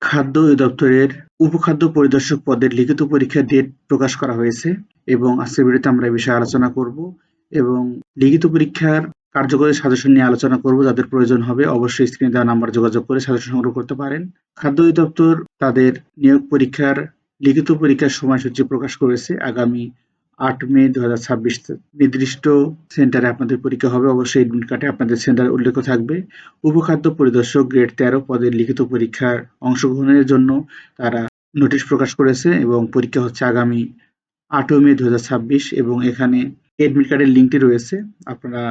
খাদ্য অধিদপ্তরের উপখাদ্য পরিদর্শক পদের লিখিত পরীক্ষার ডেট প্রকাশ করা হয়েছে এবং আজকের ভিডিওতে আমরা এই বিষয়ে আলোচনা করব এবং লিখিত পরীক্ষার কার্যকরী সাজেশন নিয়ে আলোচনা করব। যাদের প্রয়োজন হবে অবশ্যই স্ক্রিনে দেওয়া নাম্বার যোগাযোগ করে সাজেশন সংগ্রহ করতে পারেন। খাদ্য অধিদপ্তর তাদের নিয়োগ পরীক্ষার লিখিত পরীক্ষার সময়সূচি প্রকাশ করেছে। আগামী ৮ মে ২০২৬ নির্দিষ্ট সেন্টারে আপনাদের পরীক্ষা হবে। অবশ্যই এডমিট কার্ডে আপনাদের সেন্টার উল্লেখ থাকবে। উপখাদ্য পরিদর্শক গ্রেড ১৩ পদের লিখিত পরীক্ষার অংশগ্রহণের জন্য তারা নোটিশ প্রকাশ করেছে এবং পরীক্ষা হচ্ছে আগামী ৮ মে ২০২৬ এবং এখানে এডমিট কার্ডের লিঙ্কটি রয়েছে। আপনারা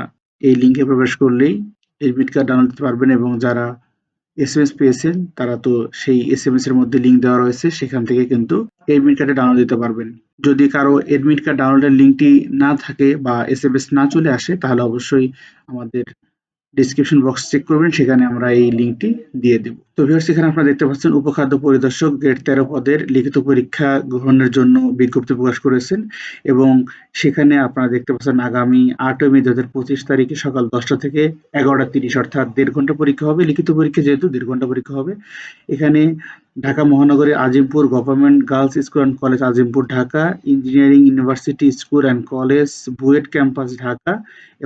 এই লিঙ্কে প্রবেশ করলেই এডমিট কার্ড ডাউনলোড দিতে পারবেন এবং যারা এসএমএস পেয়েছেন তারা তো সেই এসএমএস এর মধ্যে লিঙ্ক দেওয়া রয়েছে, সেখান থেকে কিন্তু এডমিট কার্ডে ডাউনলোড দিতে পারবেন। যদি কারো এডমিট কার্ড ডাউনলোডের লিঙ্কটি না থাকে বা এসএমএস না চলে আসে তাহলে অবশ্যই আমাদের ডেসক্রিপশন বক্স চেক করবেন, সেখানে আমরা এই লিঙ্কটি দিয়ে দেব। তো ভিউয়ার্স, এখানে আপনারা দেখতে পাচ্ছেন উপখাদ্য পরিদর্শক গ্রেড ১৩ পদের লিখিত পরীক্ষা গ্রহণের জন্য বিজ্ঞপ্তি প্রকাশ করেছেন এবং সেখানে আপনারা দেখতে পাচ্ছেন আগামী ৮ মে ২০২৫ তারিখে সকাল ১০টা থেকে ১১টা ৩০ অর্থাৎ ১.৫ ঘন্টা পরীক্ষা হবে। লিখিত পরীক্ষা যেহেতু ১.৫ ঘন্টা পরীক্ষা হবে। এখানে ঢাকা মহানগরী Azimpur government girls school and college Azimpur Dhaka, engineering university school and college BUET campus Dhaka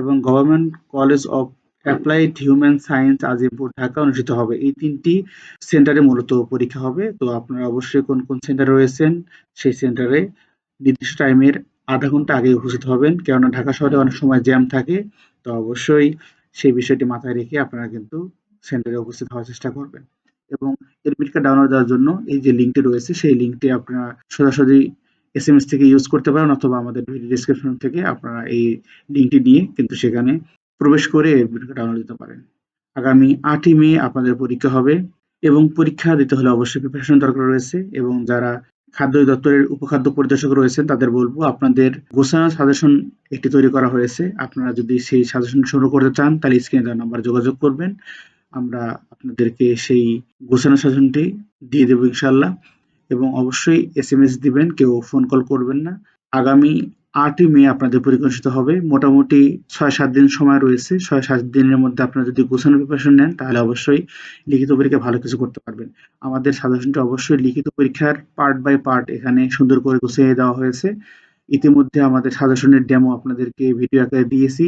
এবং government college of applied human science Azimpur Dhaka অনুষ্ঠিত হবে। এই ৩টি সেন্টারে মূলত পরীক্ষা হবে। তো আপনারা অবশ্যই কোন কোন সেন্টারে রয়েছেন সেই সেন্টারে নির্দিষ্ট টাইমের আধা ঘন্টা আগে উপস্থিত হবেন, কেননা ঢাকা শহরে অনেক সময় জ্যাম থাকে। তো অবশ্যই সেই বিষয়টি মাথায় রেখে আপনারা কিন্তু সেন্টারে উপস্থিত হওয়ার চেষ্টা করবেন এবং এডমিট কার্ড ডাউনলোড দেওয়ার জন্য এই যে লিঙ্কটি রয়েছে সেই লিঙ্কটি আপনারা সোজাসুজি এসএমএস থেকে ইউজ করতে পারেন অথবা আমাদের ভিডিও ডেসক্রিপশন থেকে আপনারা এই লিঙ্কটি নিয়ে কিন্তু সেখানে প্রবেশ করে এডমিট কার্ড ডাউনলোড দিতে পারেন। আগামী ৮ই মে আপনাদের পরীক্ষা হবে এবং পরীক্ষা দিতে হলে অবশ্যই প্রিপারেশন দরকার রয়েছে এবং যারা খাদ্য অধিদপ্তরের উপখাদ্য পরিদর্শক রয়েছেন তাদের বলবো আপনাদের গোছানো সাজেশন একটি তৈরি করা হয়েছে। আপনারা যদি সেই সাজেশন সংগ্রহ করতে চান তাহলে স্ক্রিনে দেওয়া নাম্বারে যোগাযোগ করবেন। আমরা আপনাদেরকে সেই গোছানো সাজেশনটি দিয়ে দেব ইনশাআল্লাহ এবং অবশ্যই এসএমএস দিবেন, কেউ ফোন কল করবেন না। আগামী ৮ই মে আপনাদের পরীক্ষা অনুষ্ঠিত হবে। মোটামুটি ৬-৭ দিন সময় রয়েছে। ৬-৭ দিনের মধ্যে আপনারা যদি গোছানো প্রিপারেশন নেন তাহলে অবশ্যই লিখিত পরীক্ষায় ভালো কিছু করতে পারবেন। আমাদের সাজেশনটি অবশ্যই লিখিত পরীক্ষার পার্ট বাই পার্ট এখানে সুন্দর করে গুছিয়ে দেওয়া হয়েছে। ইতিমধ্যে আমাদের সাজেশনের ডেমো আপনাদেরকে ভিডিও আকারে দিয়েছি।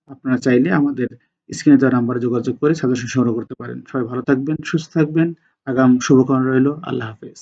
আপনারা চাইলে আমাদের স্ক্রিনে দেওয়া নাম্বারে যোগাযোগ করে সাজেশন সংগ্রহ করতে পারেন। সবাই ভালো থাকবেন, সুস্থ থাকবেন। আগাম শুভকামনা রইল। আল্লাহ হাফেজ।